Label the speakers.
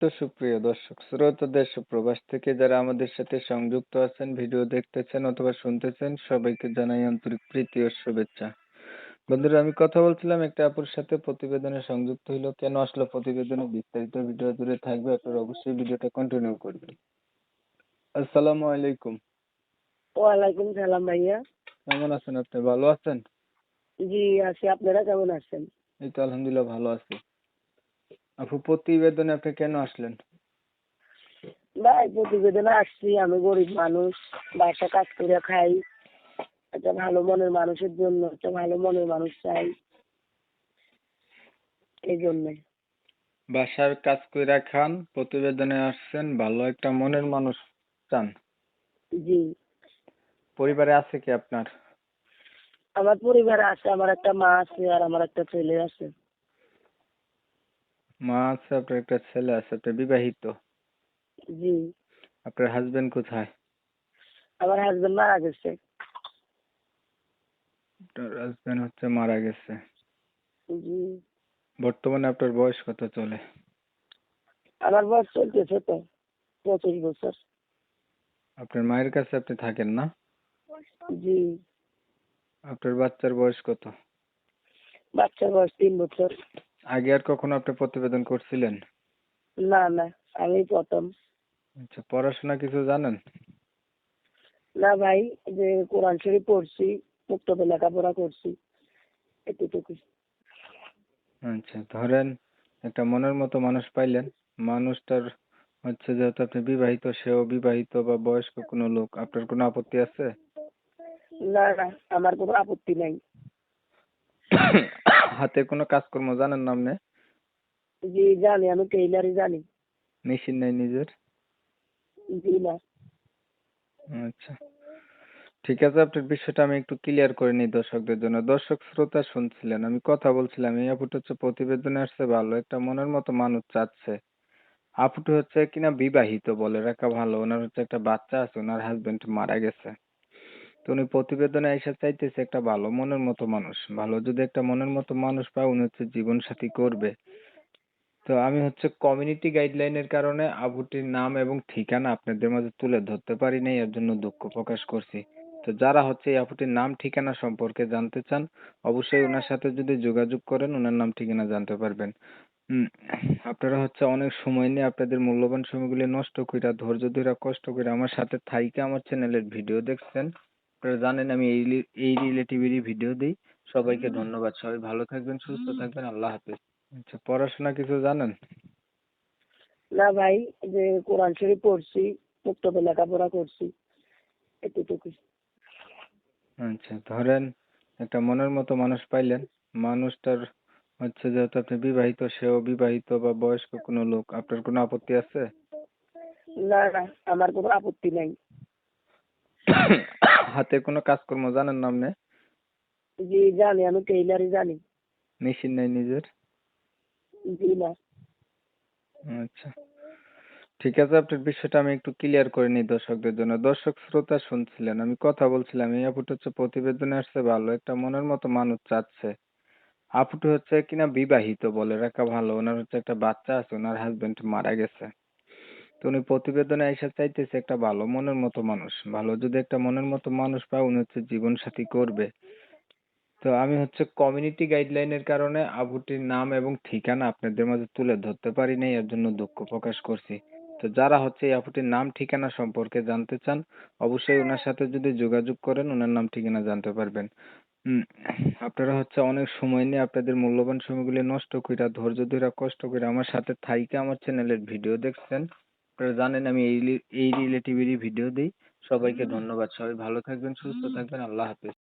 Speaker 1: তো সুপ্রিয় দর্শক শ্রোতা দেশ ও প্রবাস থেকে যারা আমাদের সাথে সংযুক্ত আছেন, ভিডিও দেখতেছেন অথবা শুনতেছেন, সবাইকে জানাই আন্তরিক প্রীতি ও শুভেচ্ছা। বন্ধুরা, আমি কথা বলছিলাম একটা আপুর সাথে, প্রতিবেদনে সংযুক্ত হইলো। কেন আসলো প্রতিবেদনে, বিস্তারিত ভিডিও জুড়ে থাকবে, আপনারা অবশ্যই ভিডিওটা কন্টিনিউ করবেন। আসসালামু আলাইকুম।
Speaker 2: ওয়ালাইকুম সালাম ভাইয়া।
Speaker 1: কেমন আছেন আপনি, ভালো আছেন?
Speaker 2: জি আছি, আপনারা কেমন আছেন?
Speaker 1: এই তো আলহামদুলিল্লাহ ভালো আছি। আপু, প্রতিবেদনে আপনি কেন আসলেন?
Speaker 2: ভাই প্রতিবেদনে আসছি, আমি গরিব মানুষ, বাসা কাজ করে খাই। একটা ভালো মনের মানুষের জন্য একটা ভালো মনের মানুষ চাই, এই জন্যে।
Speaker 1: বাসার কাজ কইরা খান, প্রতিবেদনে আসছেন, ভালো একটা মনের মানুষ চান।
Speaker 2: জি,
Speaker 1: পরিবারে আছে কি আপনার?
Speaker 2: আমার পরিবারে আছে, আমার একটা মা আছে আর আমার একটা ছেলে আছে।
Speaker 1: মা আছে, আপনার একটা ছেলে আছে, আপনি বিবাহিত?
Speaker 2: জি,
Speaker 1: আপনার হাজবেন্ড কোথায়?
Speaker 2: আমার হাজবেন্ড মারা গেছে।
Speaker 1: আপনার হাজবেন্ড হচ্ছে মারা গেছে।
Speaker 2: জি,
Speaker 1: বর্তমানে আপনার বয়স কত চলে?
Speaker 2: আমার বয়স চলতেছে তো 25 বছর।
Speaker 1: আপনার মায়ের কাছে আপনি থাকেন না?
Speaker 2: জি,
Speaker 1: আপনার বাচ্চার বয়স কত?
Speaker 2: বাচ্চার বয়স 3 বছর।
Speaker 1: আগে আর কখনো আপনি প্রতিবেদন করছিলেন?
Speaker 2: না না, আমি প্রথম।
Speaker 1: আচ্ছা, পড়াশোনা কিছু জানেন?
Speaker 2: না ভাই, যে কোরআন শরীফ পড়ছি, মুক্তবে লেখাপড়া করছি, এতটুকু।
Speaker 1: আচ্ছা, ধরেন একটা মনের মতো মানুষ পাইলেন, মানুষটার হচ্ছে যেহেতু আপনি বিবাহিত, সেও বিবাহিত বা বয়স্ক কোনো লোক, আপনার কোনো আপত্তি আছে?
Speaker 2: না না, আমার কোনো আপত্তি নাই।
Speaker 1: হাতে কোনো কাজকর্ম জানেন না আপনি?
Speaker 2: জি জানি, আমি টেইলারই জানি।
Speaker 1: মেশিন নাই নিজের?
Speaker 2: জি না।
Speaker 1: আচ্ছা, ঠিক আছে, আপনার বিষয়টা আমি একটু ক্লিয়ার করে নিই দর্শকদের জন্য। দর্শক শ্রোতা শুনছিলেন, আমি কথা বলছিলাম, এই আপুটা হচ্ছে প্রতিবেদনে আসছে, ভালো একটা মনের মতো মানুষ চাচ্ছে। আপুটা হচ্ছে কিনা বিবাহিত, বলে রাখা ভালো। ওনার হচ্ছে একটা বাচ্চা আছে, ওনার হাজবেন্ড মারা গেছে। তো উনি প্রতিবেদনে এসে চাইতেছে একটা ভালো মনের মতো মানুষ। ভালো যদি একটা মনের মতো মানুষ পায়, উনি হচ্ছে জীবন সাথী করবে। তো আমি হচ্ছে কমিউনিটি গাইডলাইনের কারণে আবুটির নাম এবং ঠিকানা আপনাদের মাঝে তুলে ধরতে পারি নাই, এর জন্য দুঃখ প্রকাশ করছি। তো যারা হচ্ছে এই আপুটির নাম ঠিকানা সম্পর্কে জানতে চান, অবশ্যই ওনার সাথে যদি যোগাযোগ করেন, ওনার নাম ঠিকানা জানতে পারবেন। হুম, আপনারা হচ্ছে অনেক সময় নিয়ে আপনাদের মূল্যবান সময়গুলি নষ্ট কইরা, ধৈর্য ধইরা, কষ্ট করে আমার সাথে থাইকা আমার চ্যানেলের ভিডিও দেখছেন। আপনারা জানেন আমি এই রিলেটিভেরই ভিডিও দিই। সবাইকে ধন্যবাদ। সবাই ভালো থাকবেন, সুস্থ থাকবেন। আল্লাহ হাফেজ। আচ্ছা, পড়াশোনা কিছু জানেন?
Speaker 2: না ভাই, যে কোরআন শরীফ পড়ছি, মুক্তবে লেখাপড়া করছি, এতটুকু।
Speaker 1: আচ্ছা, ধরেন একটা মনের মতো মানুষ পাইলেন, মানুষটার হচ্ছে যেহেতু আপনি বিবাহিত, সেও বিবাহিত বা বয়স্ক কোনো লোক, আপনার কোনো আপত্তি আছে?
Speaker 2: না না, আমার কোনো আপত্তি নাই।
Speaker 1: হাতে কোনো কাজকর্ম জানেন না আপনি?
Speaker 2: জি জানি, আমি টেইলারই জানি।
Speaker 1: মেশিন নাই নিজের?
Speaker 2: জি না।
Speaker 1: আচ্ছা, ঠিক আছে, আপনার বিষয়টা আমি একটু ক্লিয়ার করে নিই দর্শকদের জন্য। দর্শক শ্রোতা শুনছিলেন, আমি কথা বলছিলাম, এই আপুটা হচ্ছে প্রতিবেদনে আসছে, ভালো একটা মনের মতো মানুষ চাচ্ছে। আপুটা হচ্ছে কিনা বিবাহিত, বলে রাখা ভালো। ওনার হচ্ছে একটা বাচ্চা আছে, ওনার হাজবেন্ড মারা গেছে। তো উনি প্রতিবেদনে এসে চাইতেছে একটা ভালো মনের মতো মানুষ। ভালো যদি একটা মনের মতো মানুষ পায়, উনি হচ্ছে জীবন সাথী করবে। তো আমি হচ্ছে কমিউনিটি গাইডলাইনের কারণে আবুটির নাম এবং ঠিকানা আপনাদের মাঝে তুলে ধরতে পারি নাই, এর জন্য দুঃখ প্রকাশ করছি। তো যারা হচ্ছে এই আপুটির নাম ঠিকানা সম্পর্কে জানতে চান, অবশ্যই ওনার সাথে যদি যোগাযোগ করেন, ওনার নাম ঠিকানা জানতে পারবেন। হুম, আপনারা হচ্ছে অনেক সময় নিয়ে আপনাদের মূল্যবান সময়গুলি নষ্ট কইরা, ধৈর্য ধইরা, কষ্ট করে আমার সাথে থাইকা আমার চ্যানেলের ভিডিও দেখছেন। আপনারা জানেন আমি এই রিলেটিভেরই ভিডিও দিই। সবাইকে ধন্যবাদ। সবাই ভালো থাকবেন, সুস্থ থাকবেন। আল্লাহ হাফেজ।